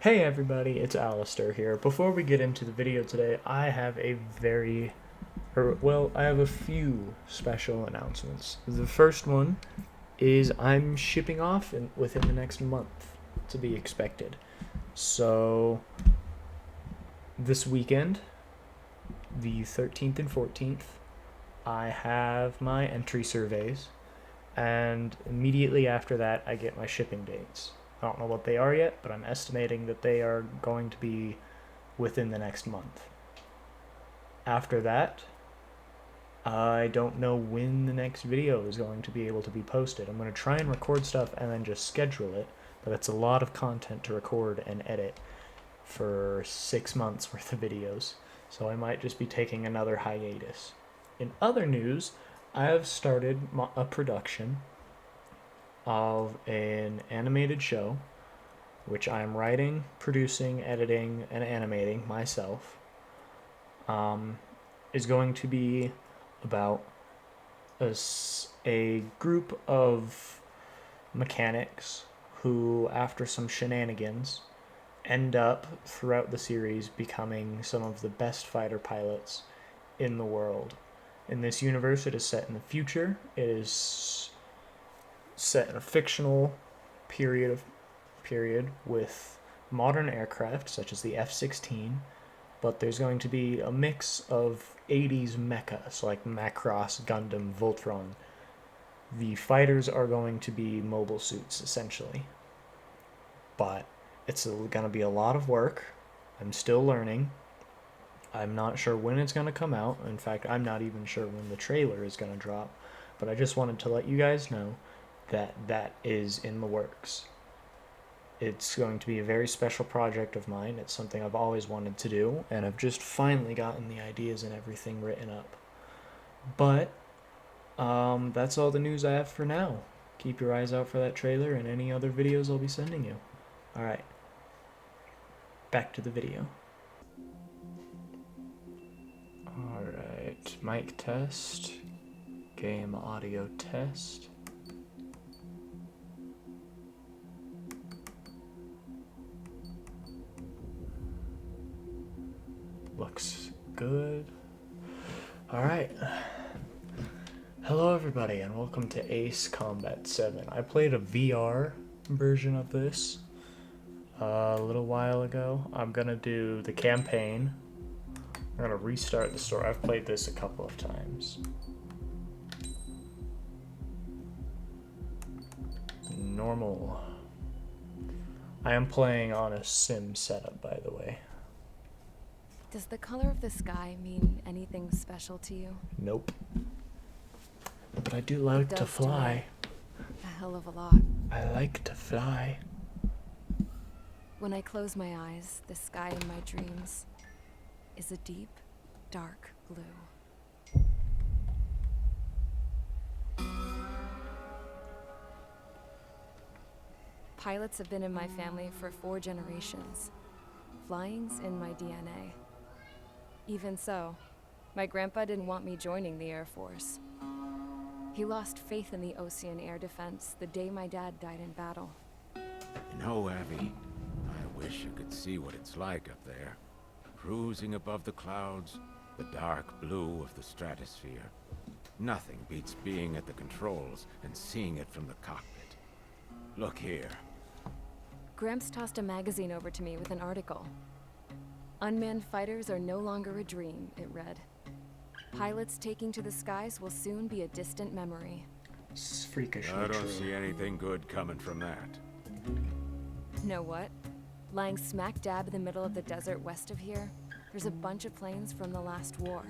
Hey everybody, it's Alistair here. Before we get into the video today, I have a I have a few special announcements. The first one is I'm shipping off within the next month, to be expected. So, this weekend, the 13th and 14th, I have my entry surveys, and immediately after that, I get my shipping dates. I don't know what they are yet, but I'm estimating that they are going to be within the next month. After that, I don't know when the next video is going to be able to be posted. I'm going to try and record stuff and then just schedule it, but it's a lot of content to record and edit for 6 months worth of videos, so I might just be taking another hiatus. In other news, I have started a production of an animated show, which I am writing, producing, editing, and animating myself. Is going to be about a group of mechanics who, after some shenanigans, end up throughout the series becoming some of the best fighter pilots in the world. In this universe, it is set in the future. It is set in a fictional period with modern aircraft such as the F-16, but there's going to be a mix of 80s mecha, so like Macross, Gundam, Voltron. The fighters are going to be mobile suits, essentially. But it's going to be a lot of work. I'm still learning. I'm not sure when it's going to come out. In fact, I'm not even sure when the trailer is going to drop. But I just wanted to let you guys know that is in the works. It's going to be a very special project of mine. It's something I've always wanted to do, and I've just finally gotten the ideas and everything written up. But that's all the news I have for now. Keep your eyes out for that trailer and any other videos I'll be sending you. Alright, back to the video. Alright, mic test, game audio test. Looks good. Alright. Hello everybody and welcome to Ace Combat 7. I played a VR version of this a little while ago. I'm gonna do the campaign. I'm gonna restart the story. I've played this a couple of times. Normal. I am playing on a sim setup, by the way. Does the color of the sky mean anything special to you? Nope. But I do like to fly. A hell of a lot. I like to fly. When I close my eyes, the sky in my dreams is a deep, dark blue. Pilots have been in my family for 4 generations. Flying's in my DNA. Even so, my grandpa didn't want me joining the Air Force. He lost faith in the Ocean Air Defense the day my dad died in battle. You know, Abby, I wish you could see what it's like up there. Cruising above the clouds, the dark blue of the stratosphere. Nothing beats being at the controls and seeing it from the cockpit. Look here. Gramps tossed a magazine over to me with an article. Unmanned fighters are no longer a dream, it read. Pilots taking to the skies will soon be a distant memory. It's freakishly I don't true. see anything good coming from that. Know what? Lying smack dab in the middle of the desert west of here, there's a bunch of planes from the last war.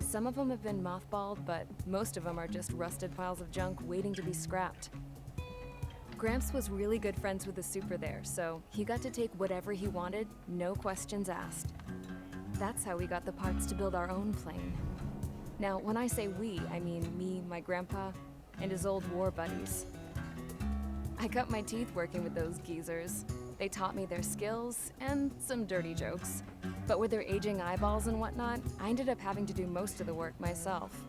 Some of them have been mothballed, but most of them are just rusted piles of junk waiting to be scrapped. Gramps was really good friends with the super there, so he got to take whatever he wanted, no questions asked. That's how we got the parts to build our own plane. Now, when I say we, I mean me, my grandpa, and his old war buddies. I cut my teeth working with those geezers. They taught me their skills and some dirty jokes. But with their aging eyeballs and whatnot, I ended up having to do most of the work myself.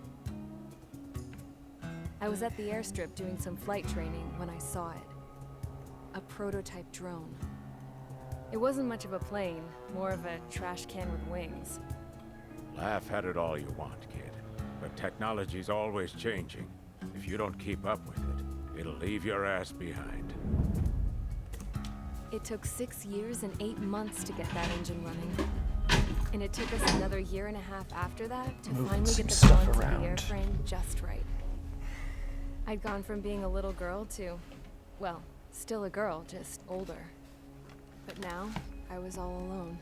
I was at the airstrip doing some flight training when I saw it. A prototype drone. It wasn't much of a plane, more of a trash can with wings. Laugh at it all you want, kid. But technology's always changing. If you don't keep up with it, it'll leave your ass behind. It took 6 years and 8 months to get that engine running. And it took us another year and a half after that to Moving finally some get the stuff balance of the around. airframe just right. I'd gone from being a little girl to, well, still a girl, just older. But now, I was all alone.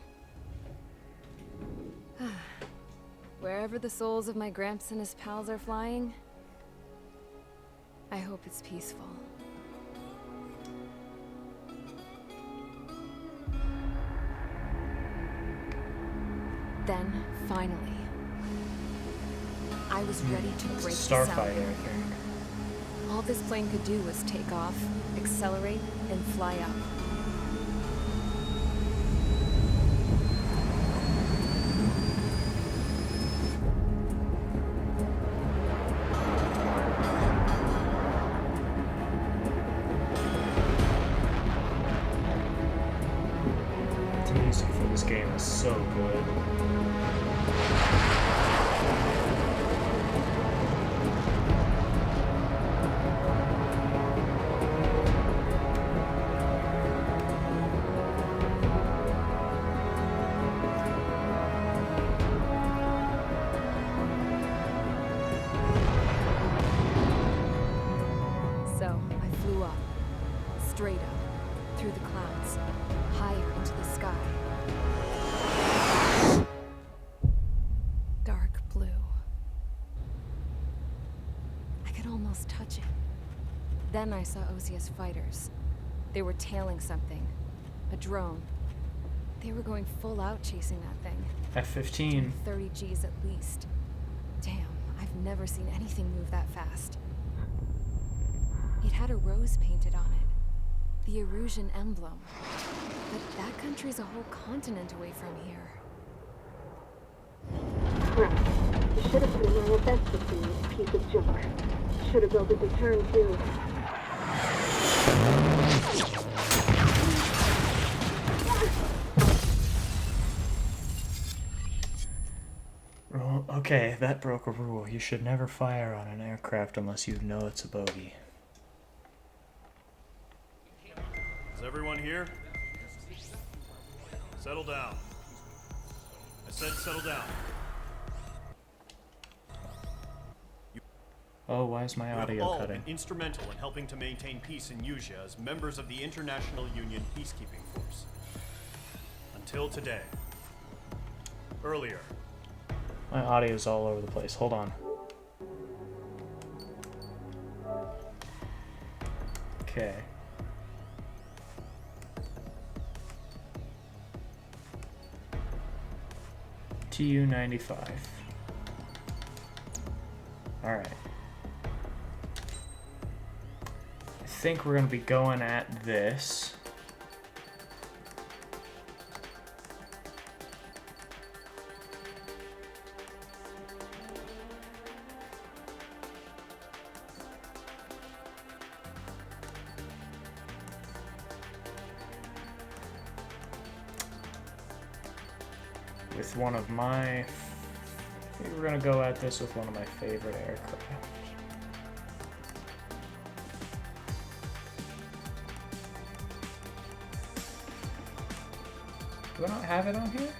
Wherever the souls of my Gramps and his pals are flying, I hope it's peaceful. Then, finally, I was ready to break the sound Starfighter, I barrier. think. All this plane could do was take off, accelerate, and fly up. The music for this game is so good. So, I flew up. Straight up. Through the clouds. Higher into the sky. Dark blue. I could almost touch it. Then I saw Osia's fighters. They were tailing something. A drone. They were going full out chasing that thing. F-15. 30 Gs at least. Damn, I've never seen anything move that fast. It had a rose painted on it. The Erusian emblem. But that country's a whole continent away from here. Crap. You should have put in my event system, you piece of junk. Should have built a deterrent too. Okay, that broke a rule. You should never fire on an aircraft unless you know it's a bogey. Is everyone here? Settle down. I said settle down. Oh, why is my You have audio all cutting? been instrumental in helping to maintain peace in Usea as members of the International Union Peacekeeping Force. Until today. Earlier, My audio's all over the place. Hold on. Okay. TU-95. Alright. I think we're going to be going at this. With one of my... I think we're going to go at this with one of my favorite aircraft. Do I not have it on here?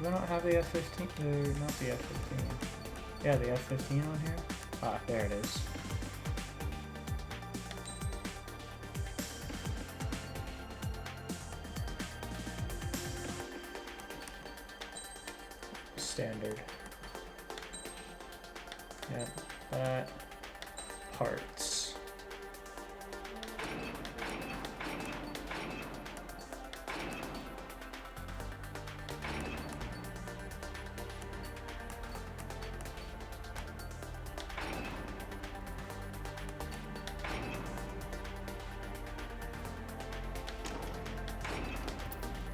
Do I not have the F-15? Not the F-15. Yeah, the F-15 on here? Ah, there it is. Standard. Yep, that. Parts.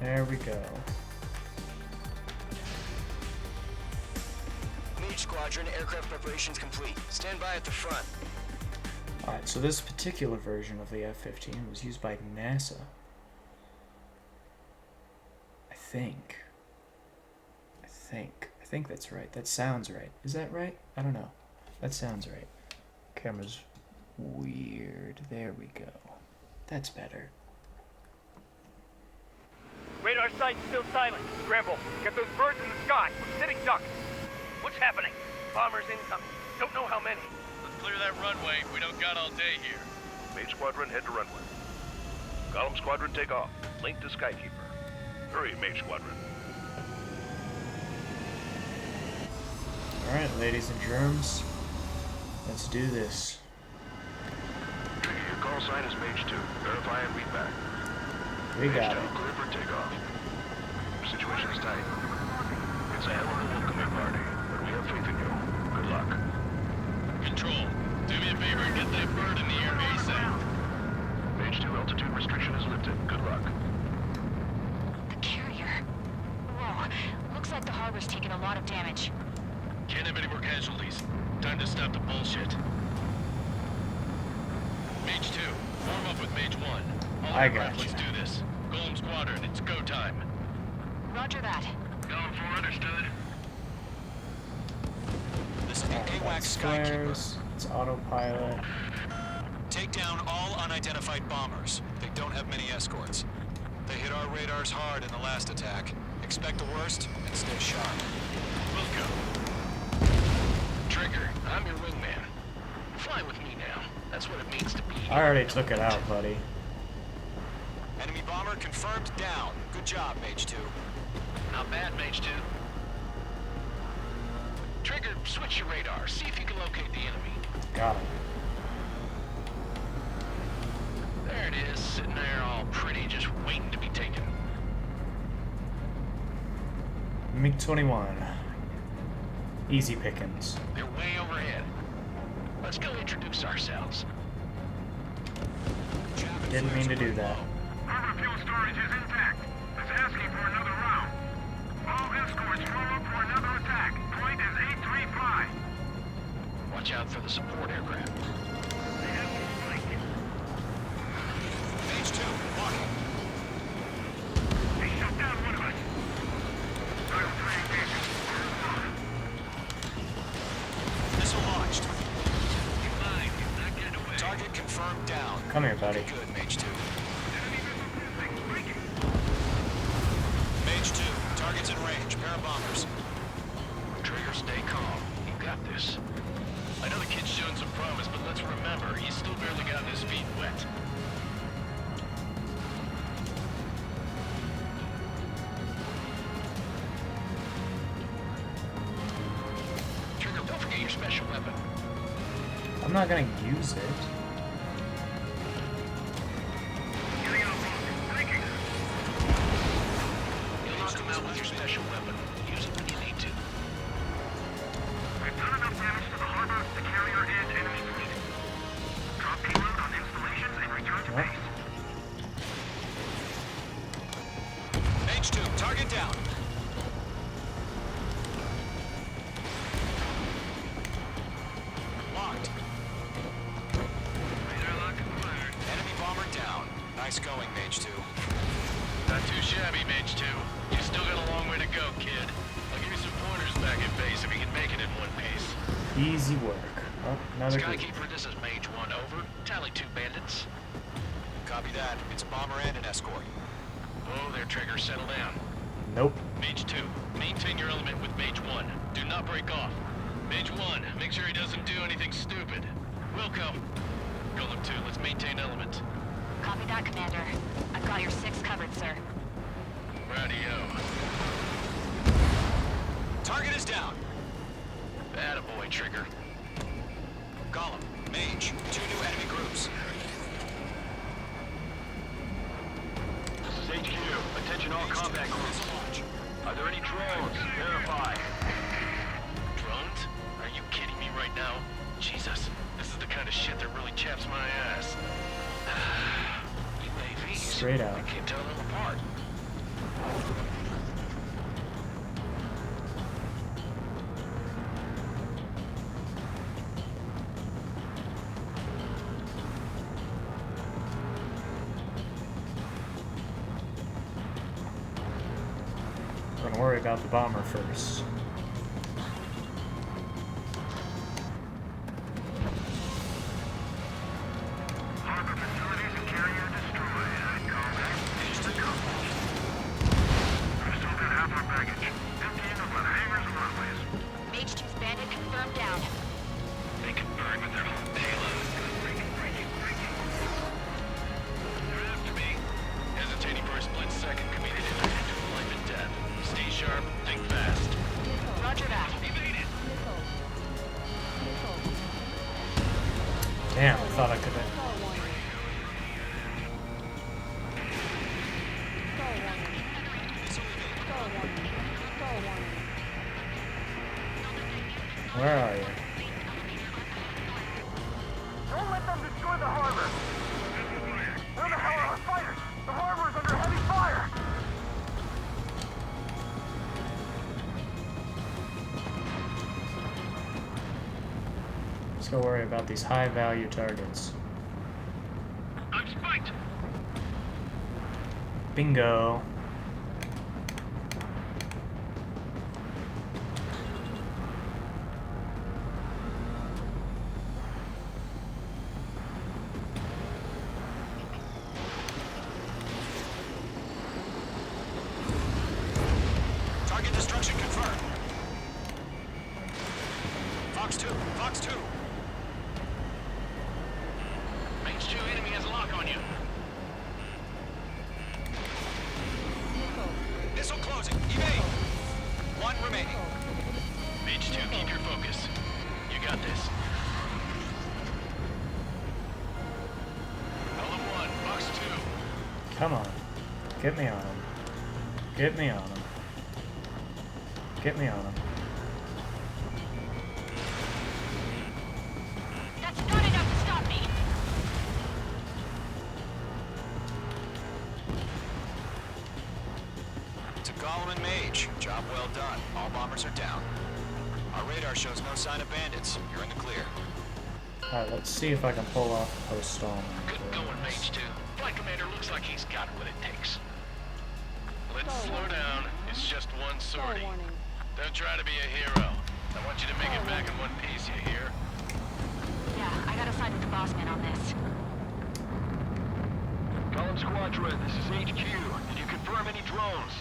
There we go. Need Mage Squadron, aircraft preparations complete. Stand by at the front. Alright, so this particular version of the F-15 was used by NASA. I think that's right. That sounds right. Is that right? I don't know. That sounds right. Camera's weird. There we go. That's better. Radar site's still silent. Scramble. Get those birds in the sky. We're sitting ducks. What's happening? Bombers incoming. Don't know how many. Let's clear that runway. We don't got all day here. Mage Squadron, head to runway. Golem Squadron, take off. Link to Skykeeper. Hurry, Mage Squadron. Alright, ladies and germs. Let's do this. Trigger, your call sign is Mage 2. Verify and read back. We got Mage 2, it. clear for takeoff. Situation's tight. It's a hell of a welcoming party, but we have faith in you. Good luck. Control, do me a favor and get that bird in the air ASAP. Mage 2, altitude restriction is lifted. Good luck. The carrier. Whoa. Looks like the harbor's taken a lot of damage. Can't have any more casualties. Time to stop the bullshit. Mage 2, form up with Mage 1. All I aircraft, gotcha. let's do this. Golem Squadron, it's go time. Roger that. Going for understood. This is the AWACS Skykeeper. Squares. It's autopilot. Take down all unidentified bombers. They don't have many escorts. They hit our radars hard in the last attack. Expect the worst and stay sharp. We'll go. Trigger, I'm your wingman. Fly with me now. That's what it means to be. I already took it out, buddy. Enemy bomber confirmed down. Good job, Mage 2. Not bad, Mage 2. Trigger, switch your radar. See if you can locate the enemy. Got him. There it is, sitting there all pretty, just waiting to be taken. MiG-21. Easy pickings. They're way overhead. Let's go introduce ourselves. Didn't mean to do that. Harbor fuel storage is intact. It's asking for another round. All escorts form up for another attack. Point is 835. Watch out for the support aircraft. Mage 2, walking. They shut down one of us. Missile launched. Target confirmed down. Come here, buddy. Good, Mage 2. Mage 2, target's in range. Pair of bombers. Trigger, stay calm. You got this. I know the kid's showing some promise, but let's remember, he's still barely gotten his feet wet. Trigger, don't forget your special weapon. I'm not gonna use it. You'll knock him out with your special weapon. Use it when you need to. We've done enough damage to the harbor, the carrier, and enemy fleet. Drop payload on installations and return to base. Mage 2, target down. Locked. Enemy bomber down. Nice going, Mage 2. Not too shabby, Mage 2. You still got a long way to go, kid. I'll give you some pointers back at base if you can make it in one piece. Easy work. Oh, another group. Skykeeper, this is Mage 1, over. Tally 2 bandits. Copy that. It's a bomber and an escort. Oh, there, Trigger, settle down. Nope. Mage 2, maintain your element with Mage 1. Do not break off. Mage 1, make sure he doesn't do anything stupid. Wilco. Golem 2, let's maintain element. Copy that, Commander. I've got your 6 covered, sir. Radio. Target is down. Attaboy, Trigger. Golem, Mage, 2 new enemy groups. This is HQ. Attention all combat groups. Are there any drones? Verify. Drones? Are you kidding me right now? Jesus, this is the kind of shit that really chaps my ass. UAVs. Straight out. I can't tell them apart. about the bomber first. Harbor facilities and carrier destroyed. I'd call that the coast. I've still got half our baggage. Emptying up on hangars and runways. Mage 2's bandit confirmed down. They can burn with their whole payload. They're after me. Hesitating for a split second could mean an intervention of life and death. Stay sharp, think fast. Roger that. Evade it! Damn, I thought I could have. Where are you? Don't let them destroy the harbor! Where the hell are our fighters? The harbor is under heavy fire! Let's go worry about these high-value targets. I'm spiked! Bingo. Target destruction confirmed. Fox 2, Fox 2. Mage 2 enemy has a lock on you. Missile closing. Evade. One remaining. Mage 2, keep your focus. You got this. Column 1, Fox 2. Come on. Get me on him. Get me on him. Get me on him. That's not enough to stop me. To Gollum and Mage. Job well done. All bombers are down. Our radar shows no sign of bandits. You're in the clear. Alright, let's see if I can pull off post-storm. Good going, Mage 2. Flight commander looks like he's got what it takes. Let's slow down. It's just one sortie. Don't try to be a hero. I want you to make it back in one piece, you hear? Yeah, I gotta side with the boss man on this. Column Squadron, this is HQ. Did you confirm any drones?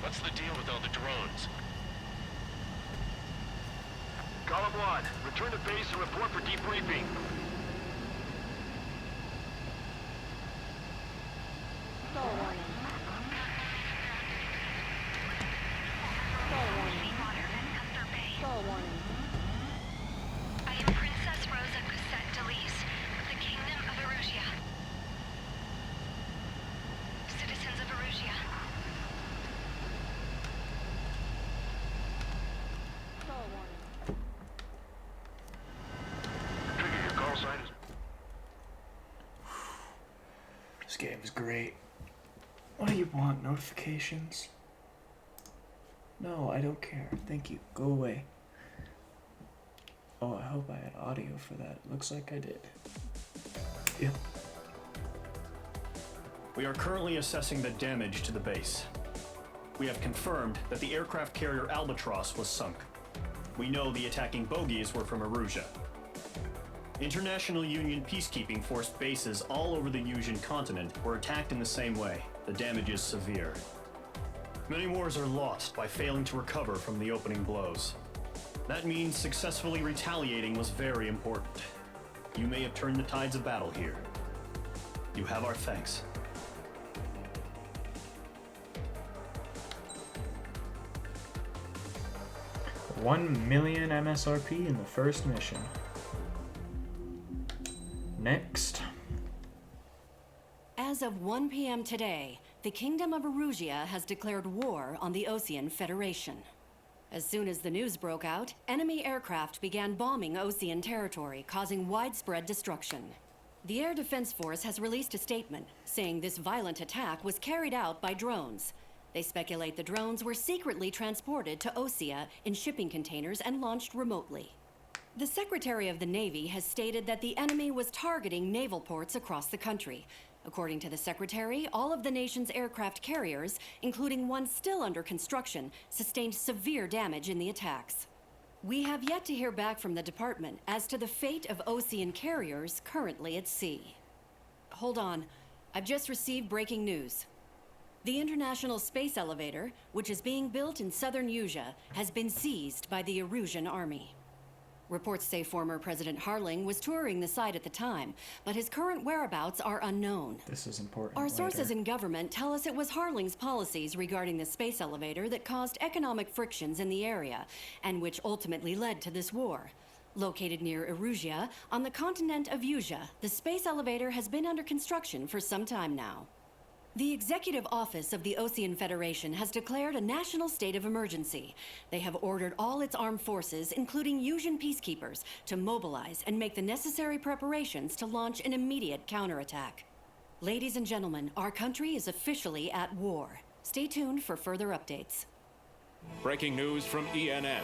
What's the deal with all the drones? Column 1, return to base and report for debriefing. I am Princess Rosa Cosette Delise of the Kingdom of Erusia. Citizens of Erusia. Trigger, your call sign is... This game's great. What do you want? Notifications? No, I don't care. Thank you. Go away. Oh, I hope I had audio for that. Looks like I did. Yep. We are currently assessing the damage to the base. We have confirmed that the aircraft carrier Albatross was sunk. We know the attacking bogies were from Erusia. International Union peacekeeping force bases all over the Yusian continent were attacked in the same way. The damage is severe. Many wars are lost by failing to recover from the opening blows. That means successfully retaliating was very important. You may have turned the tides of battle here. You have our thanks. $1 million MSRP in the first mission. Next. As of 1 p.m. today, the Kingdom of Erusia has declared war on the Osean Federation. As soon as the news broke out, enemy aircraft began bombing Osean territory, causing widespread destruction. The Air Defense Force has released a statement saying this violent attack was carried out by drones. They speculate the drones were secretly transported to Osea in shipping containers and launched remotely. The Secretary of the Navy has stated that the enemy was targeting naval ports across the country, According to the Secretary, all of the nation's aircraft carriers, including one still under construction, sustained severe damage in the attacks. We have yet to hear back from the department as to the fate of Osean carriers currently at sea. Hold on. I've just received breaking news. The International Space Elevator, which is being built in southern Usea, has been seized by the Erusian army. Reports say former President Harling was touring the site at the time, but his current whereabouts are unknown. This is important. Our later. sources in government tell us it was Harling's policies regarding the space elevator that caused economic frictions in the area, and which ultimately led to this war. Located near Erusea, on the continent of Usea, the space elevator has been under construction for some time now. The Executive Office of the Osean Federation has declared a national state of emergency. They have ordered all its armed forces, including Usian peacekeepers, to mobilize and make the necessary preparations to launch an immediate counterattack. Ladies and gentlemen, our country is officially at war. Stay tuned for further updates. Breaking news from ENN.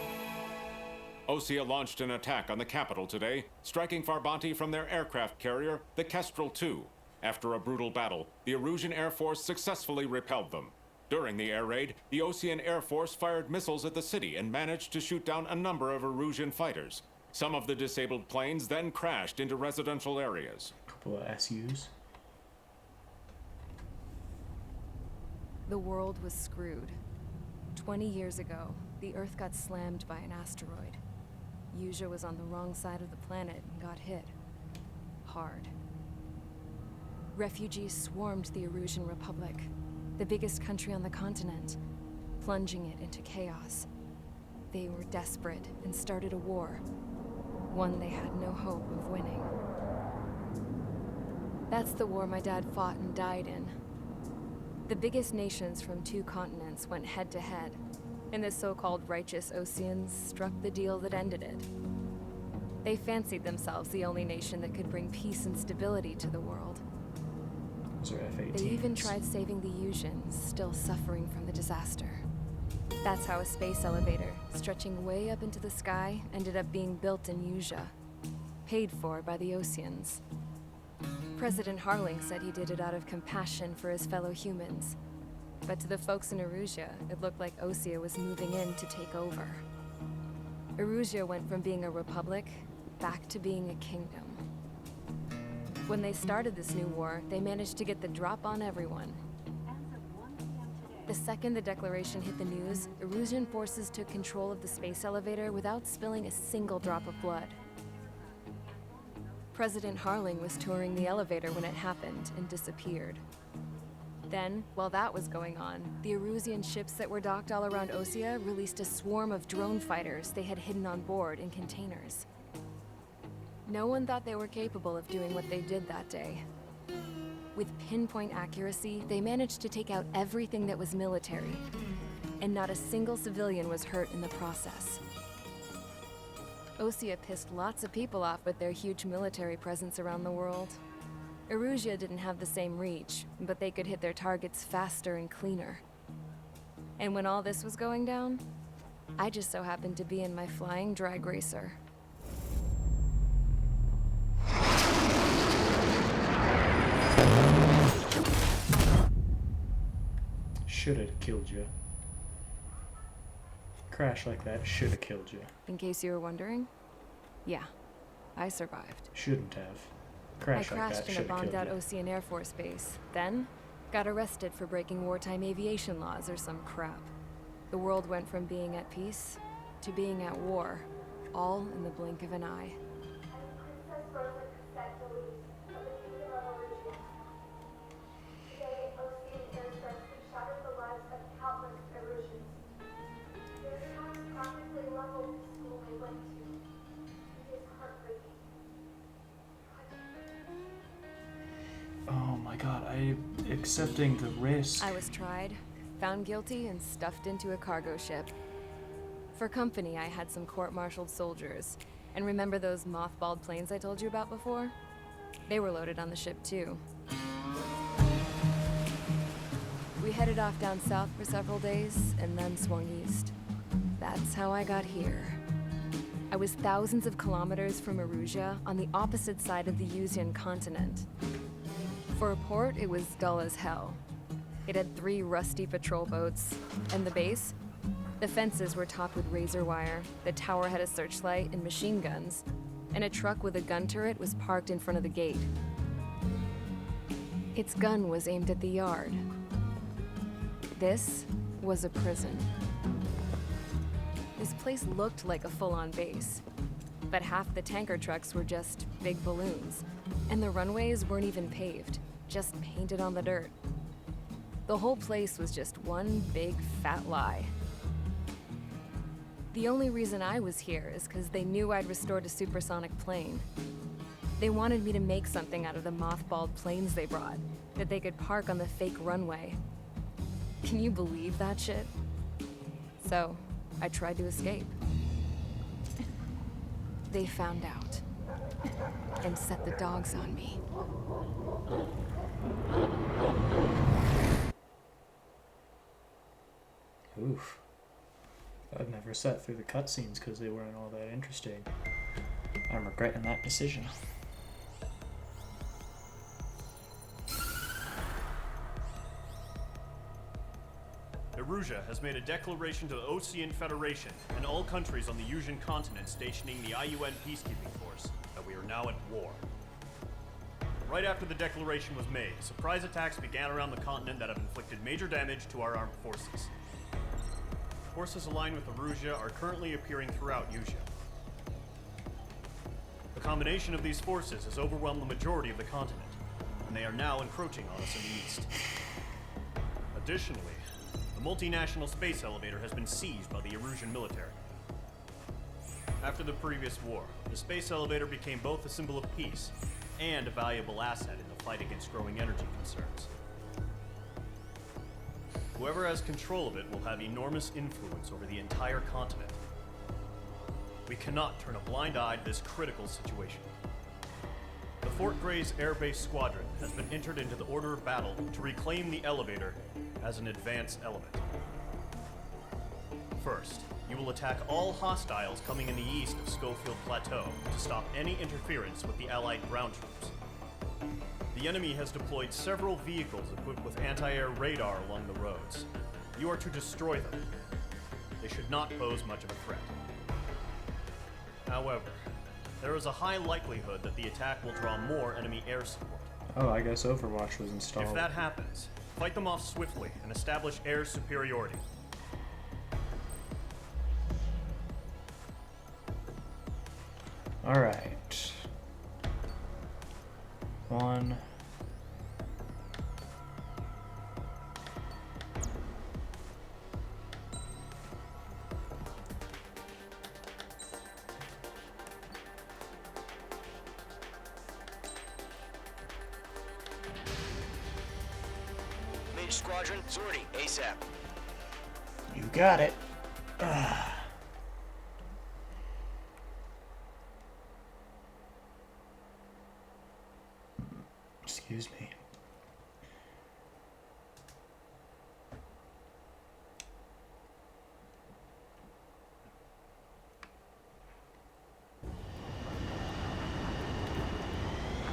Osea launched an attack on the capital today, striking Farbanti from their aircraft carrier, the Kestrel II. After a brutal battle, the Erusian Air Force successfully repelled them. During the air raid, the Osean Air Force fired missiles at the city and managed to shoot down a number of Erusian fighters. Some of the disabled planes then crashed into residential areas. Couple of SUs. The world was screwed. 20 years ago, the Earth got slammed by an asteroid. Usea was on the wrong side of the planet and got hit. Hard. Refugees swarmed the Erusian Republic, the biggest country on the continent, plunging it into chaos. They were desperate and started a war, one they had no hope of winning. That's the war my dad fought and died in. The biggest nations from 2 continents went head-to-head, and the so-called righteous Oseans struck the deal that ended it. They fancied themselves the only nation that could bring peace and stability to the world. Those are F-18s. They even tried saving the Usians, still suffering from the disaster. That's how a space elevator, stretching way up into the sky, ended up being built in Usea, paid for by the Oseans. President Harling said he did it out of compassion for his fellow humans. But to the folks in Erusea, it looked like Osea was moving in to take over. Erusea went from being a republic back to being a kingdom. When they started this new war, they managed to get the drop on everyone. The second the declaration hit the news, Erusian forces took control of the space elevator without spilling a single drop of blood. President Harling was touring the elevator when it happened and disappeared. Then, while that was going on, the Erusian ships that were docked all around Osea released a swarm of drone fighters they had hidden on board in containers. No one thought they were capable of doing what they did that day. With pinpoint accuracy, they managed to take out everything that was military, and not a single civilian was hurt in the process. Osea pissed lots of people off with their huge military presence around the world. Erusea didn't have the same reach, but they could hit their targets faster and cleaner. And when all this was going down, I just so happened to be in my flying drag racer. Shoulda killed you. Crash like that shoulda killed you. In case you were wondering, yeah, I survived. Shouldn't have. Crash I like that crashed in a shoulda killed bombed-out you. Osean Air Force base, then got arrested for breaking wartime aviation laws or some crap. The world went from being at peace to being at war, all in the blink of an eye. Oh my god, accepting the risk. I was tried, found guilty, and stuffed into a cargo ship. For company, I had some court-martialed soldiers. And remember those mothballed planes I told you about before? They were loaded on the ship too. We headed off down south for several days, and then swung east. That's how I got here. I was thousands of kilometers from Erusea, on the opposite side of the Usian continent. For a port, it was dull as hell. It had 3 rusty patrol boats, and the base? The fences were topped with razor wire, the tower had a searchlight and machine guns, and a truck with a gun turret was parked in front of the gate. Its gun was aimed at the yard. This was a prison. This place looked like a full-on base, but half the tanker trucks were just big balloons, and the runways weren't even paved, just painted on the dirt. The whole place was just one big fat lie. The only reason I was here is because they knew I'd restored a supersonic plane. They wanted me to make something out of the mothballed planes they brought, that they could park on the fake runway. Can you believe that shit? So, I tried to escape. They found out, and set the dogs on me. Oof. I've never sat through the cutscenes because they weren't all that interesting. I'm regretting that decision. Erusea has made a declaration to the Osean Federation and all countries on the Yusian continent stationing the IUN peacekeeping force that we are now at war. Right after the declaration was made, surprise attacks began around the continent that have inflicted major damage to our armed forces. Forces aligned with Erusea are currently appearing throughout Yusia. The combination of these forces has overwhelmed the majority of the continent, and they are now encroaching on us in the east. Additionally, the multinational space elevator has been seized by the Erusian military. After the previous war, the space elevator became both a symbol of peace and a valuable asset in the fight against growing energy concerns. Whoever has control of it will have enormous influence over the entire continent. We cannot turn a blind eye to this critical situation. The Fort Grays Air Base Squadron has been entered into the order of battle to reclaim the elevator as an advance element. First, you will attack all hostiles coming in the east of Schofield Plateau to stop any interference with the Allied ground troops. The enemy has deployed several vehicles equipped with anti-air radar along the roads. You are to destroy them. They should not pose much of a threat. However, there is a high likelihood that the attack will draw more enemy air support. Oh, I guess Overwatch was installed. If that happens, fight them off swiftly and establish air superiority. Alright. 1. Mage Squadron, Zordy, ASAP. You got it. Excuse me.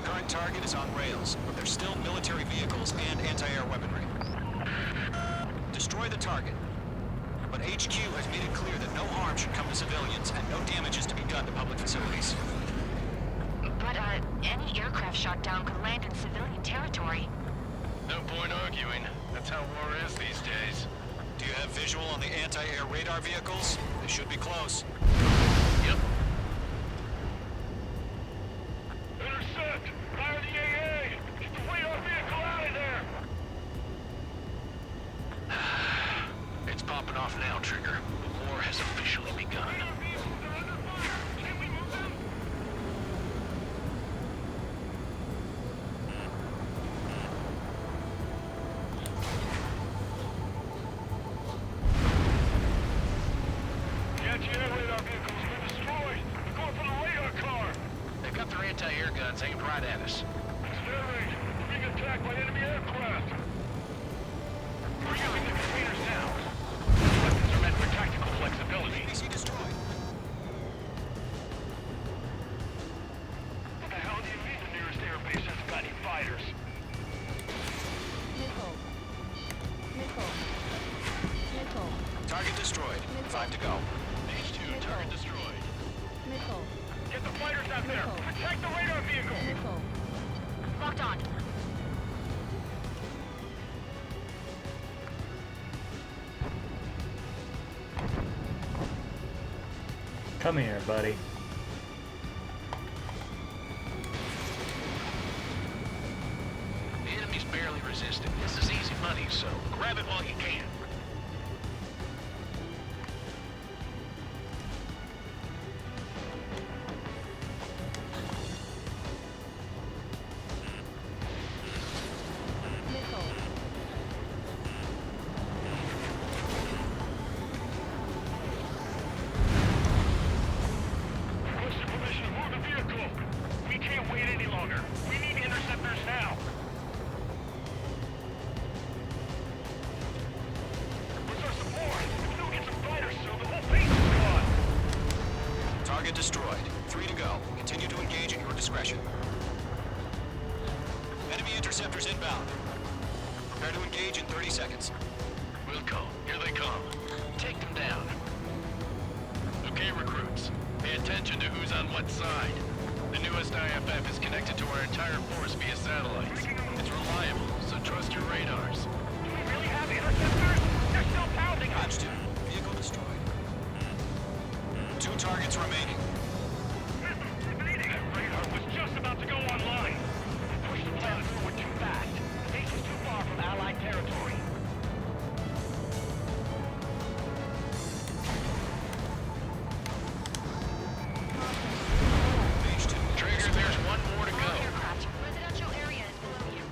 Current target is on rails, but there's still military vehicles and anti-air weaponry. Destroy the target. But HQ has made it clear that no harm should come to civilians and no damage is to be done to public facilities. But, any aircraft shot down could land in civilian territory. No point arguing. That's how war is these days. Do you have visual on the anti-air radar vehicles? They should be close. Yep. Intercept! Fire the AA! Get the radar vehicle out of there! It's popping off now, Trigger. The war has officially begun. Radar vehicles are under fire! Can we move them? The anti-air radar vehicle's been destroyed! They're going for the radar car! They've got their anti-air guns aimed right at us. Spare range! We're being attacked by enemy aircraft! We're using the containers now. These weapons are meant for tactical flexibility. ABC destroyed. What the hell do you mean the nearest airbase hasn't got any fighters? Come here, buddy. The enemy's barely resisting. This is easy money, so grab it while you can. Target destroyed. 3 to go. Continue to engage at your discretion. Enemy interceptors inbound. Prepare to engage in 30 seconds. Wilco, here they come. Take them down. Okay, recruits. Pay attention to who's on what side. The newest IFF is connected to our entire force via satellites. It's reliable, so trust your radars. Do we really have interceptors? They're still pounding us! Hatch 2. Vehicle destroyed. 2 targets remaining. That radar was just about to go online. Push the plan forward too fast. The base is too far from Allied territory. Trigger, there's one more to go. Aircraft. Residential area is below you.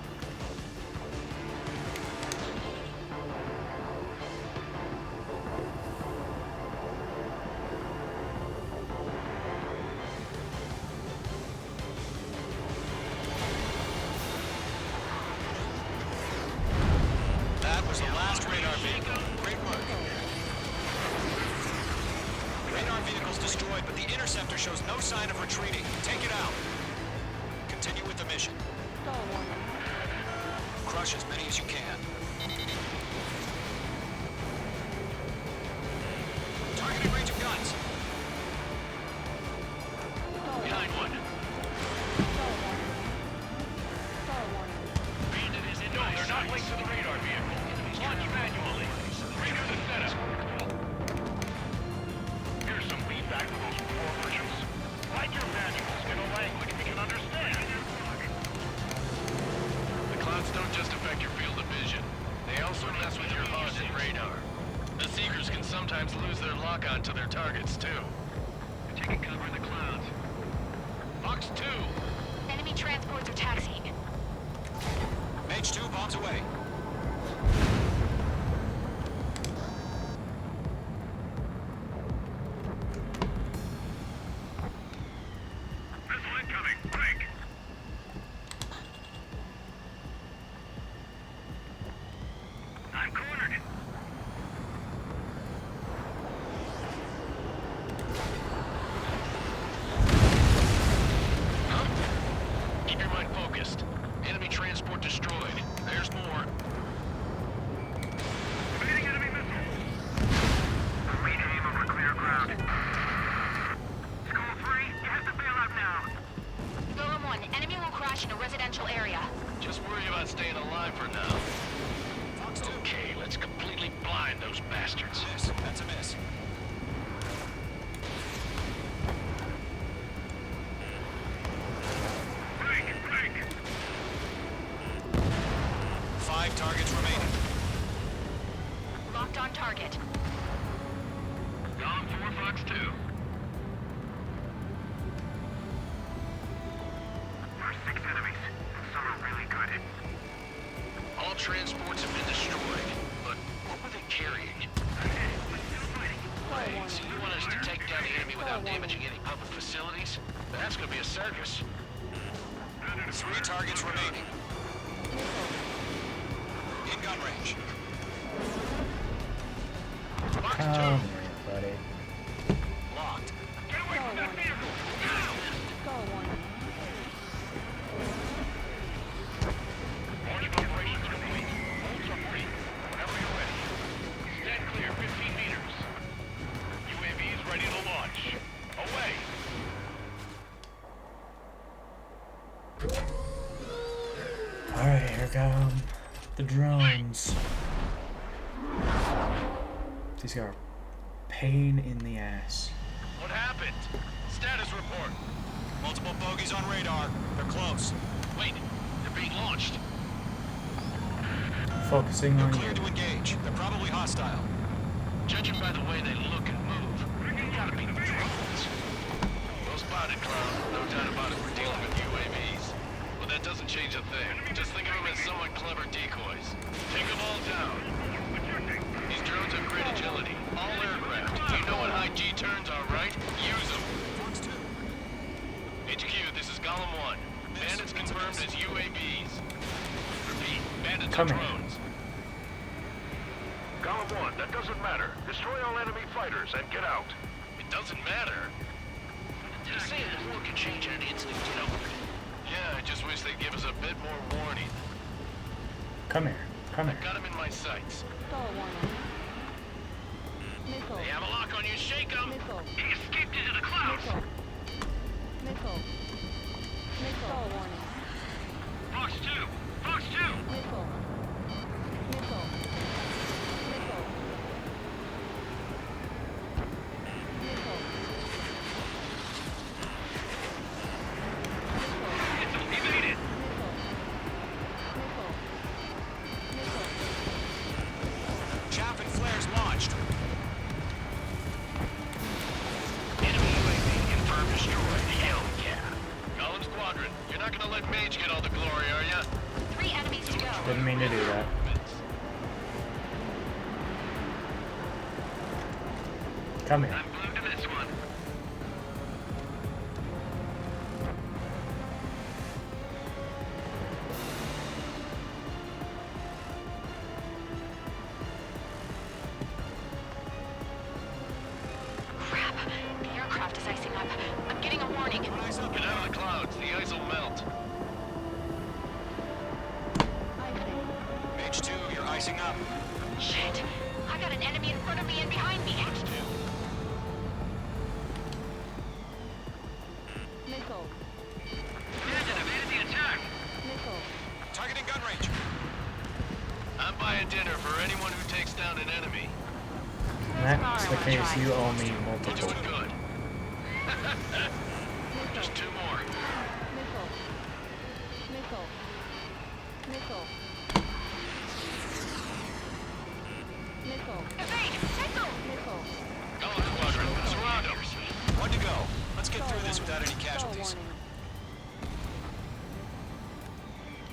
That was the last radar vehicle. Great work. Radar vehicle's destroyed, but the interceptor shows no sign of retreating. Take it out. Continue with the mission. Crush as many as you can. Targeting range of guns. Behind one. Bandit is in. No, they're not linked to the radar vehicle. Launch manually. Renew the setup. Here's some feedback for those poor versions. Write your manuals in a language we can understand. The clouds don't just affect your field of vision. They also mess with your HUD and radar. The Seekers can sometimes lose their lock-on to their targets, too. They're taking cover in the clouds. Fox 2! Enemy transports are taxiing. Mage 2 bombs away. Missile incoming. Break. I'm cornered. Huh? Keep your mind focused. Enemy transport destroyed. There's more. Evading enemy missile. Await aim over clear ground. School 3, you have to bail out now. Golem 1, enemy will crash in a residential area. Just worry about staying alive for now. Fox 2. Okay, let's completely blind those bastards. Miss. That's a miss. Break, break. 5 targets remaining. Locked on target. Dom 4, Fox 2. There's 6 enemies. Some are really good. All transports have been destroyed, but what were they carrying? Wait, so you want us to take down the enemy without damaging any public facilities? That's gonna be a circus. 3 targets remaining. In gun range. Fox 2! Come here, buddy. Locked. Get away from that vehicle! Launch operations complete. Holds are free. Whenever you're ready. Stand clear, 15 meters. UAVs ready to launch. Away! Alright, here come the drones. These are a pain in the ass. What happened? it. Status report. Multiple bogies on radar. They're close. Wait, they're being launched. Focusing They're on cleared you. to engage. They're probably hostile. Judging by the way they look and move, they gotta be drones. Well spotted, Cloud. No doubt about it. We're dealing with UAVs. Well, that doesn't change a thing. Just think of them as somewhat clever decoys. Take them all down. These drones have great agility. All aircraft. You know what high G turns are, right? Use them. HQ, this is Golem 1. Bandits confirmed as UAVs. Repeat, bandits are Come here. drones. Golem 1, that doesn't matter. Destroy all enemy fighters and get out. It doesn't matter. Just saying the war can change in an instant, you know? Yeah, I just wish they'd give us a bit more warning. Come here. Come here. Got him in my sights. Missile. They have a lock on you, shake them! Missile. He escaped into the clouds! Missile. Missile warning. Fox 2! Fox 2! Missile. Missile. Missile. Missile. He made it! Missile. Missile. Chaff and flares launched. Enemy UAV confirmed destroyed. Hell yeah! Golem Squadron, you're not gonna let Mage get all the glory, are ya? 3 enemies to go. Didn't mean to do that. Come here. I'm glued to this one. Crap. The aircraft is icing up. I'm getting a warning. Get out of the clouds, the ice will melt. Mage 2, you're icing up. Shit. I got an enemy in front of me and behind me. Missile. Bandit evaded the attack! Missile. Targeting gun range. I'm buying dinner for anyone who takes down an enemy. When that's the case, you owe me We're multiple. doing good. Just 2 more. Missile. Missile. Missile. Missile. Evade! Missile! Missile. Golem Squadron, surround them. 1 to go. Let's get through this without any casualties.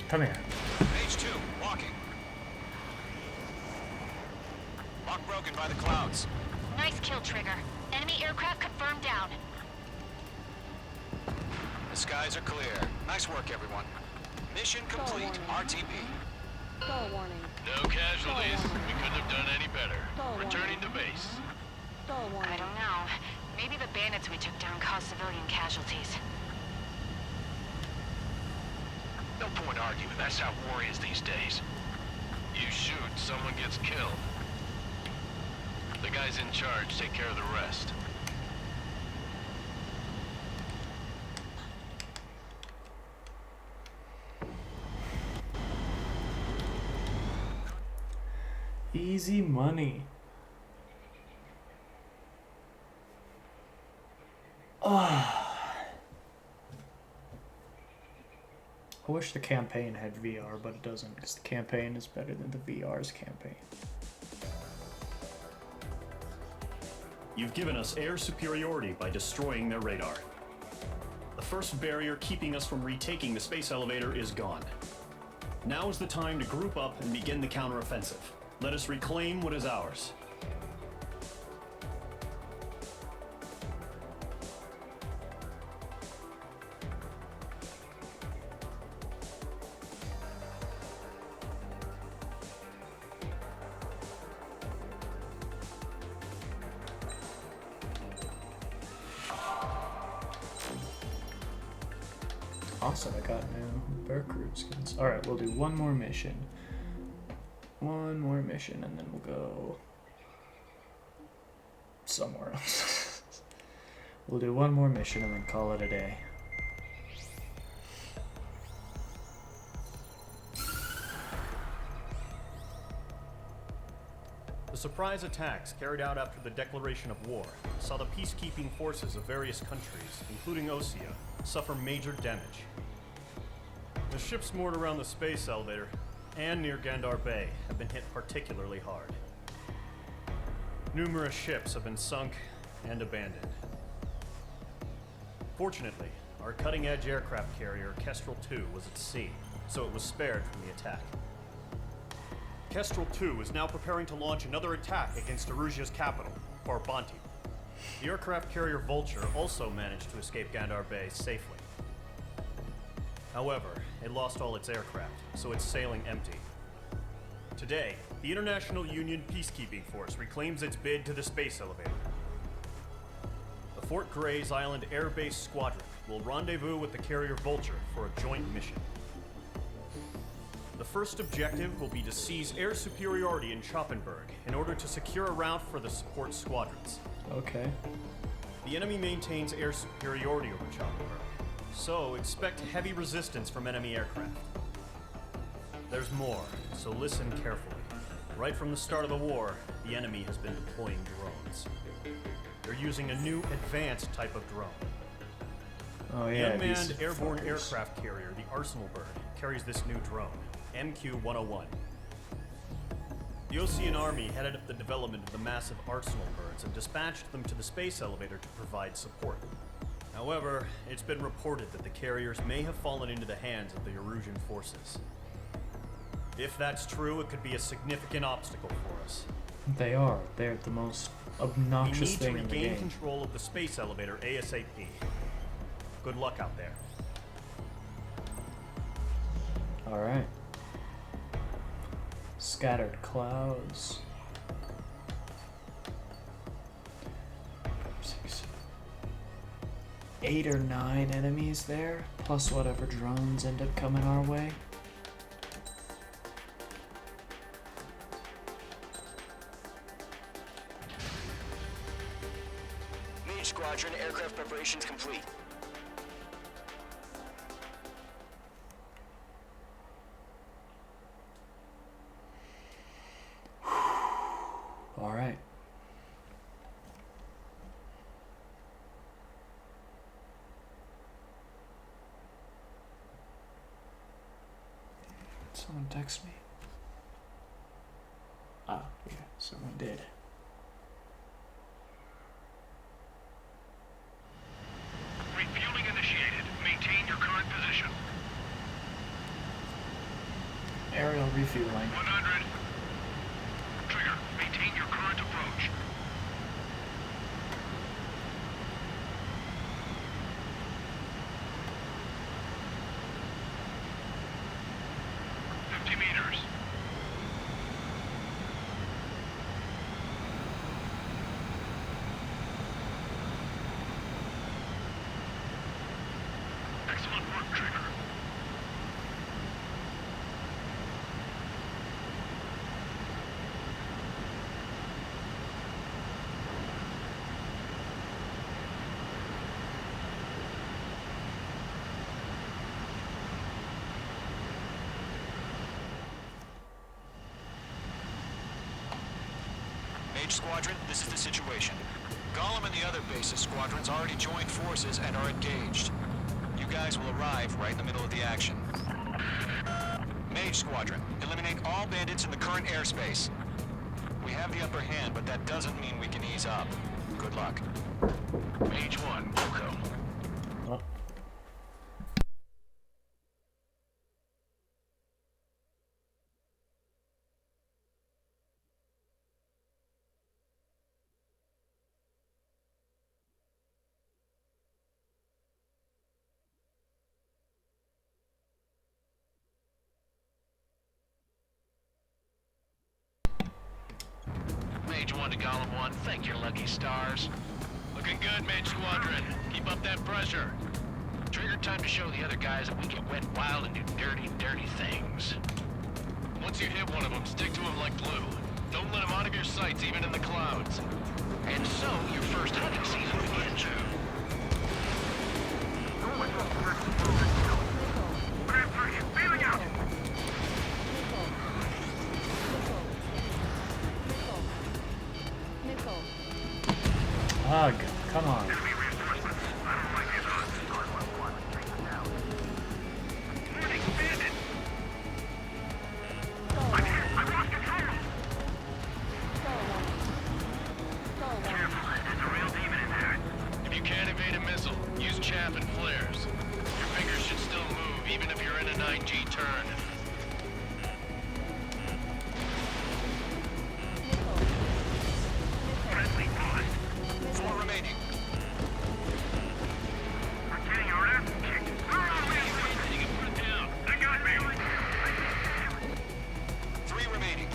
Come here. Mage 2, walking. Lock broken by the clouds. Nice kill, Trigger. Enemy aircraft confirmed down. The skies are clear. Nice work, everyone. Mission complete. RTB. Stall warning. No casualties. We couldn't have done any better. Returning to base. Stall warning. I don't know. Maybe the bandits we took down caused civilian casualties. No point arguing, that's how war is these days. You shoot, someone gets killed. The guys in charge take care of the rest. Easy money. I wish the campaign had VR, but it doesn't, because the campaign is better than the VR's campaign. You've given us air superiority by destroying their radar. The first barrier keeping us from retaking the space elevator is gone. Now is the time to group up and begin the counteroffensive. Let us reclaim what is ours. Awesome, I got new Bear Crew skins. Alright, we'll do one more mission. One more mission, and then we'll go somewhere else. We'll do one more mission and then call it a day. The surprise attacks carried out after the declaration of war saw the peacekeeping forces of various countries, including Osea, suffer major damage. The ships moored around the space elevator and near Gandar Bay have been hit particularly hard. Numerous ships have been sunk and abandoned. Fortunately, our cutting-edge aircraft carrier Kestrel II was at sea, so it was spared from the attack. Kestrel II is now preparing to launch another attack against Erusia's capital, Farbanti. The aircraft carrier Vulture also managed to escape Gandar Bay safely. However, it lost all its aircraft, so it's sailing empty. Today, the International Union Peacekeeping Force reclaims its bid to the space elevator. The Fort Gray's Island Air Base Squadron will rendezvous with the carrier Vulture for a joint mission. The first objective will be to seize air superiority in Choppenberg in order to secure a route for the support squadrons. Okay. The enemy maintains air superiority over Choppenberg, so expect heavy resistance from enemy aircraft. There's more, so listen carefully. Right from the start of the war, the enemy has been deploying drones. They're using a new advanced type of drone. Oh yeah, the unmanned these airborne fuckers. aircraft carrier, the Arsenal Bird, carries this new drone, MQ-101. The Osean Army headed up the development of the massive Arsenal Birds and dispatched them to the space elevator to provide support. However, it's been reported that the carriers may have fallen into the hands of the Erusian forces. If that's true, it could be a significant obstacle for us. They are. They're the most obnoxious thing We in need the to regain game. control of the space elevator ASAP. Good luck out there. Alright. Scattered clouds. 6, 8 or 9 enemies there, plus whatever drones end up coming our way. Mage Squadron, aircraft preparations complete. All right. Someone text me. Ah, yeah, someone did. Refueling initiated. Maintain your current position. Aerial refueling. 100. Trigger, maintain your current approach. Meters. Excellent work, Trigger. Mage Squadron, this is the situation. Gollum and the other bases squadrons already joined forces and are engaged. You guys will arrive right in the middle of the action. Mage Squadron, eliminate all bandits in the current airspace. We have the upper hand, but that doesn't mean we can ease up. Good luck. Mage 1, welcome. Oh. Mage 1 to Gollum 1, thank your lucky stars. Looking good, Mage Squadron. Keep up that pressure. Trigger time to show the other guys that we can wet wild and do dirty, dirty things. Once you hit one of them, stick to him like glue. Don't let him out of your sights, even in the clouds. And so, your first hunting season begins. Feeling out. chaff and flares. Your fingers should still move, even if you're in a 9G turn. Friendly paused. 4 remaining. We're getting our ass kicked. Anything and put it down. They got me. 3 remaining.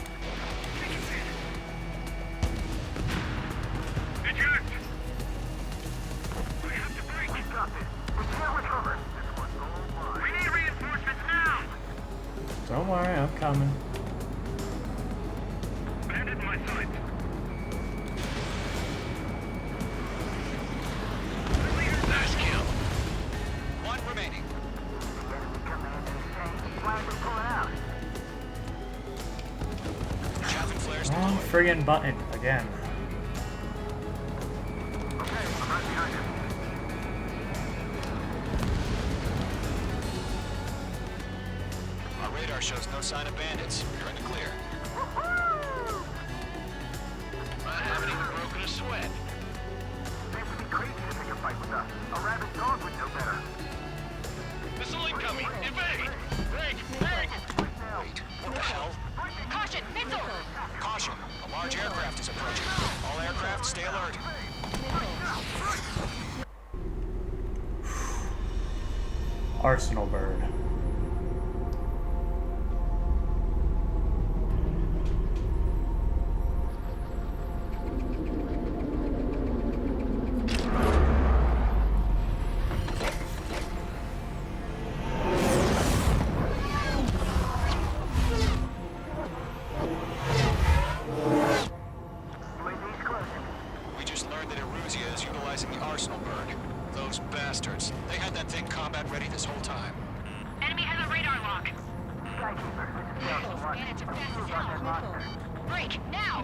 Eject! We have to break. We got this. We can't recover. This one's all mine. We need reinforcements now! Don't worry, I'm coming. Bandit in my sight. Nice kill. 1 remaining. Chaff and flares Wrong deployed. friggin' button again. Okay, I'm right behind you. Our radar shows no sign of bandits. You're in the clear. I haven't even broken a sweat. They would be crazy to take a fight with us. A rabid dog would know better. Missile incoming! Evade! Break! Break! Wait, what the hell? Caution! Missile! Caution! A large aircraft is approaching. All aircraft, stay alert. Arsenal bird. We just learned that Eruzia is utilizing the Arsenal bird. Those bastards. They had that thing combat ready this whole time. Enemy has a radar lock. Skykeeper, this is Delta 1. Bandits are fast as hell. Break! Now!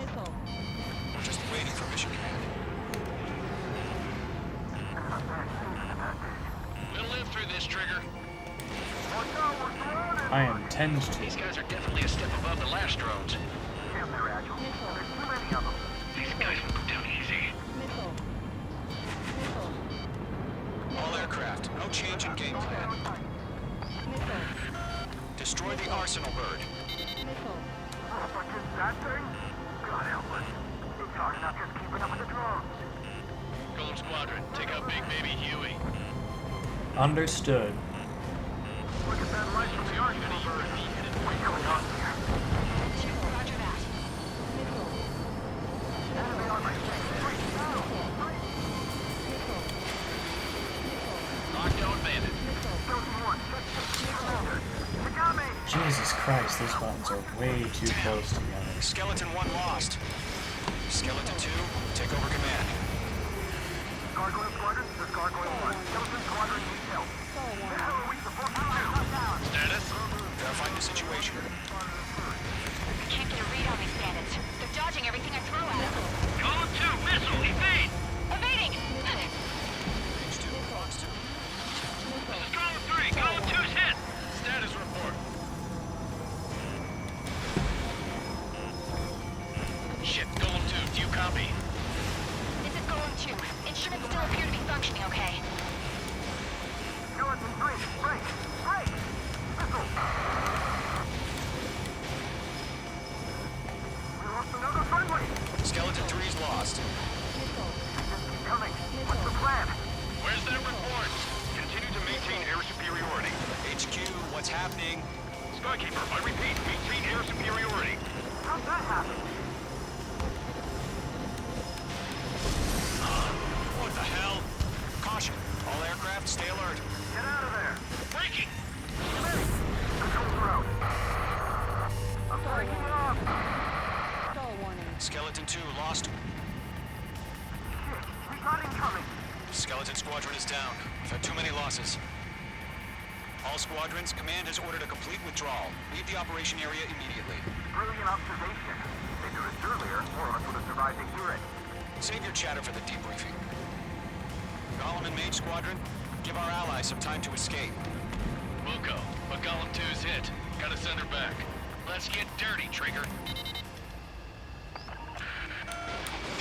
We're just waiting for mission command. We'll live through this, Trigger. I intend to. These guys are definitely a step above the last drones. Damn, they're agile. There's too many of them. These guys will go down easy. All aircraft, no change in game plan. Destroy the Arsenal bird. But just that thing? God help us. It's hard enough just keeping up with the drones. Golem Squadron, take out Big Baby Huey. Understood. Look at that light from the Arsenal bird. What's going on here? Roger that. Enemy on my way. Lockdown bandit. They got me! Jesus Christ, these buttons are way too close together. Skeleton 1 lost. Skeleton 2, take over command. Gargoyle Squadron, this is Gargoyle 1. Skeleton Squadron needs help. The hell are we supposed to do? Status? Verifying the situation. I can't get a read on these bandits. They're dodging everything I throw at them. Golem 2, missile, evade! Evading! Page 2, box 2. This is Golem 3, Golem 2's hit! Status report. Shit, Golem 2, do you copy? This is Golem 2. Instruments still appear to be functioning okay. Skeleton 3, break! Break! Missile! We lost another friendly! Skeleton 3's lost. Keep coming. What's the plan? Where's their report? Continue to maintain air superiority. HQ, what's happening? Skykeeper, I repeat, maintain air superiority. How'd that happen? What the hell? Caution, all aircraft, stay alert. Get out of there! Breaking! Controls are out. I'm breaking it off! Skeleton 2 lost. Shit, we got incoming! Skeleton Squadron is down. We've had too many losses. All squadrons, command has ordered a complete withdrawal. Leave the operation area immediately. Brilliant observation. If it was earlier, more of us would have survived to hear it. Save your chatter for the debriefing. Golem and Mage Squadron, give our allies some time to escape. Muko, but Golem 2's hit. Gotta send her back. Let's get dirty, Trigger.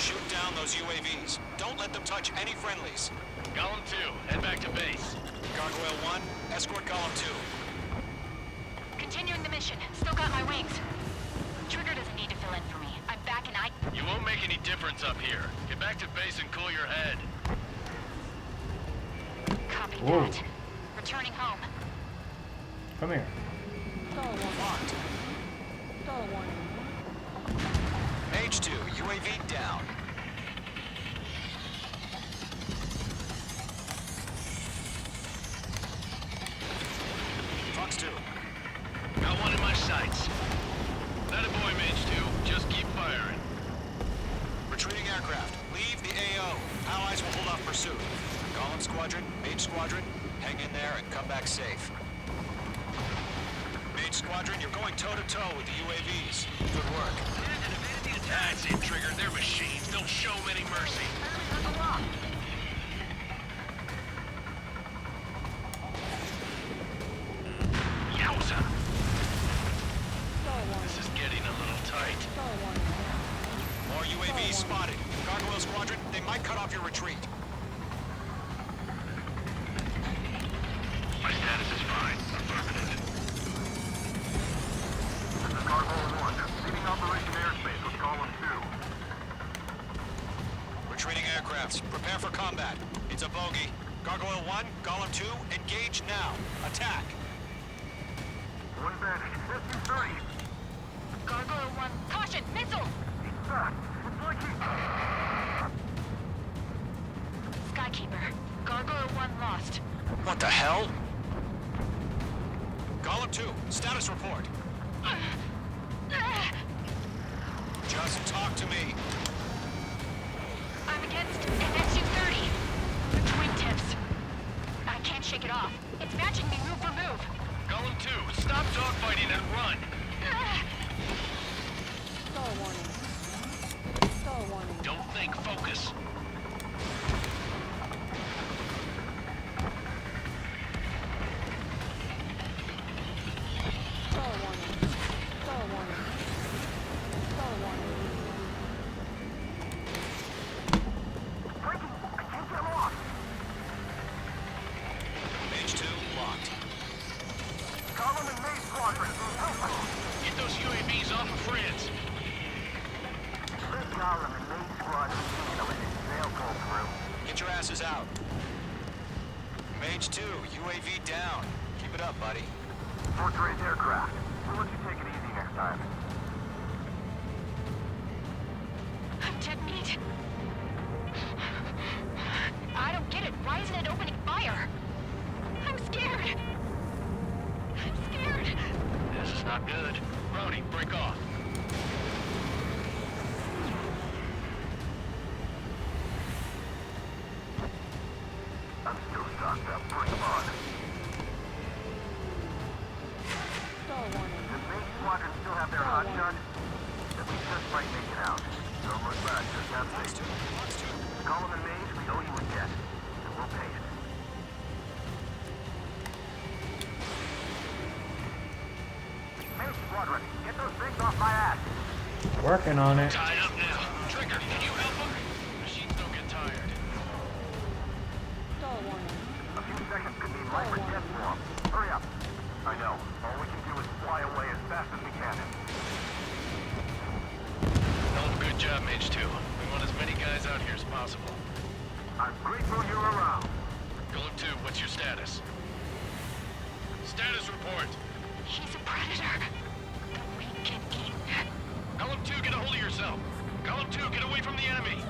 Shoot down those UAVs. Don't let them touch any friendlies. Golem 2, head back to base. Gargoyle 1, escort Golem 2. Continuing the mission. Still got my wings. Trigger doesn't need to fill in for me. I'm back and I... You won't make any difference up here. Get back to base and cool your head. Copy Whoa. that. Returning home. Come here. Locked. Mage 2, UAV down. Fox 2. Got one in my sights. That a boy, Mage 2. Just keep firing. Retreating aircraft. Leave the AO. Allies will hold off pursuit. Golem Squadron, Mage Squadron, hang in there and come back safe. Mage Squadron, you're going toe-to-toe with the UAVs. Good work. That's it, Trigger. They're machines. Don't show them any mercy. Yowza! This is getting a little tight. More UAVs spotted. Gargoyle Squadron, they might cut off your retreat. My status is fine. Affirmative. This is Gargoyle 1. Leaving Operation Airspace with Golem 2. Retreating aircrafts, prepare for combat. It's a bogey. Gargoyle 1, Golem 2, engage now. Attack. One vanished. SU-30. Gargoyle 1. Caution! Missile! It's like he... Skykeeper. Gargoyle 1 lost. What the hell? Golem 2, status report. Just talk to me. I'm against an SU-30. The twin tips. I can't shake it off. It's matching me move for move. Golem 2, stop dogfighting and run. Don't think, focus. Mage 2, locked. Golem and Mage Squadron. Get those UAVs off of France. Let Golem and Mage Squadron handle it. They'll go through. Get your asses out. Mage 2, UAV down. Keep it up, buddy. Fourth-rate aircraft. We'll let you take it easy next time. I'm dead meat. I don't get it. Why isn't it opening fire? I'm scared. I'm scared. This is not good. Brownie, break off. I'm still stocked up. Bring them on. The Mage Squadron still have their hot shot? Then we just might make it out. Don't look back. Just have faith. Golem and Mage, we owe you a debt. And we'll pay it. Mage Squadron, get those things off my ass. Working on it. Tied up now. Trigger, can you help them? Machines don't get tired. A few seconds could mean life or death for them. Hurry up. I know. All we can do is fly away as fast as we can. Hell of a good job, Mage 2. We want as many guys out here as possible. I'm grateful you're around. Golem 2, what's your status? Status report. He's a predator. The weak can eat. Golem 2, get a hold of yourself. Golem 2, get away from the enemy.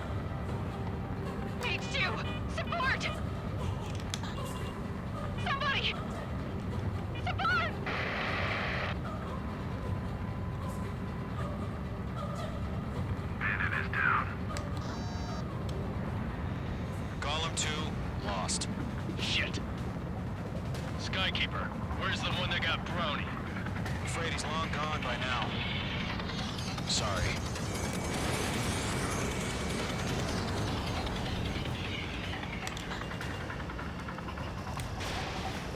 Mage 2! Support! Somebody! Support! Bandit is down. Golem 2, lost. Shit. Skykeeper, where's the one that got Brownie? Afraid he's long gone by now. Sorry.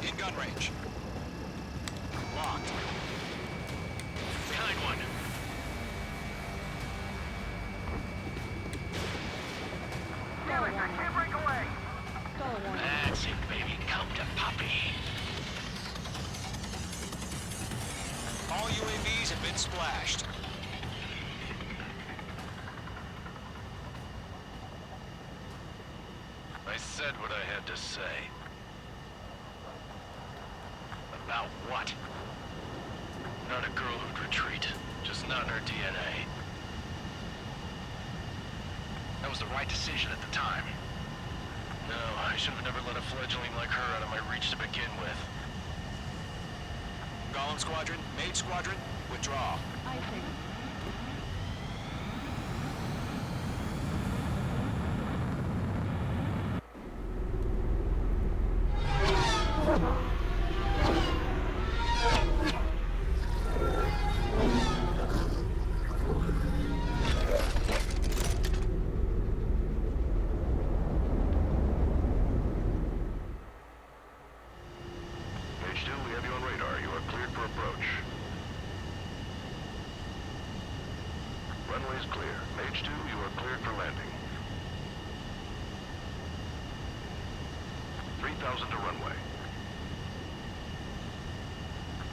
In gun range. Locked. Behind one. UAVs have been splashed. I said what I had to say. About what? Not a girl who'd retreat. Just not in her DNA. That was the right decision at the time. No, I should have never let a fledgling like her out of my reach to begin with. Golem Squadron, Mage Squadron, withdraw. I think. Mage 2, we have you on radar. You are cleared for approach. Runway is clear. Mage 2, you are cleared for landing. 3,000 to runway.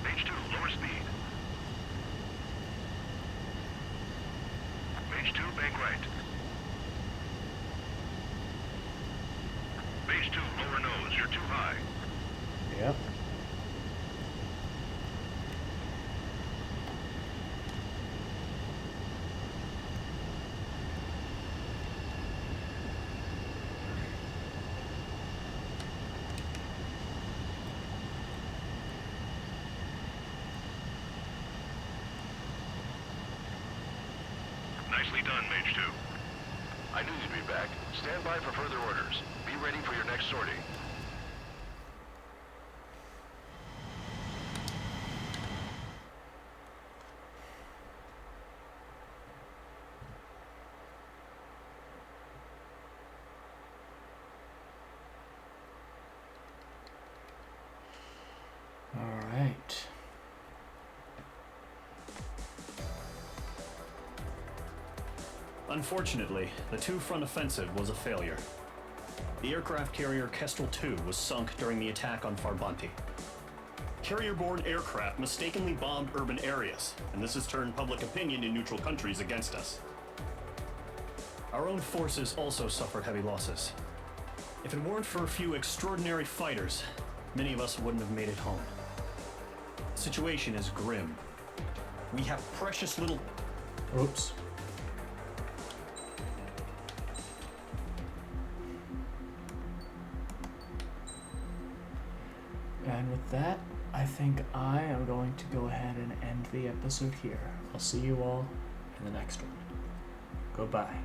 Mage 2, lower speed. Mage 2, bank right. Mage 2, lower nose. You're too high. Yep. Nicely done, Mage 2. I knew you'd be back. Stand by for further orders. Be ready for your next sortie. All right. Unfortunately, the two-front offensive was a failure. The aircraft carrier Kestrel II was sunk during the attack on Farbanti. Carrier-borne aircraft mistakenly bombed urban areas, and this has turned public opinion in neutral countries against us. Our own forces also suffered heavy losses. If it weren't for a few extraordinary fighters, many of us wouldn't have made it home. The situation is grim. We have precious little... Oops. And with that, I think I am going to go ahead and end the episode here. I'll see you all in the next one. Goodbye.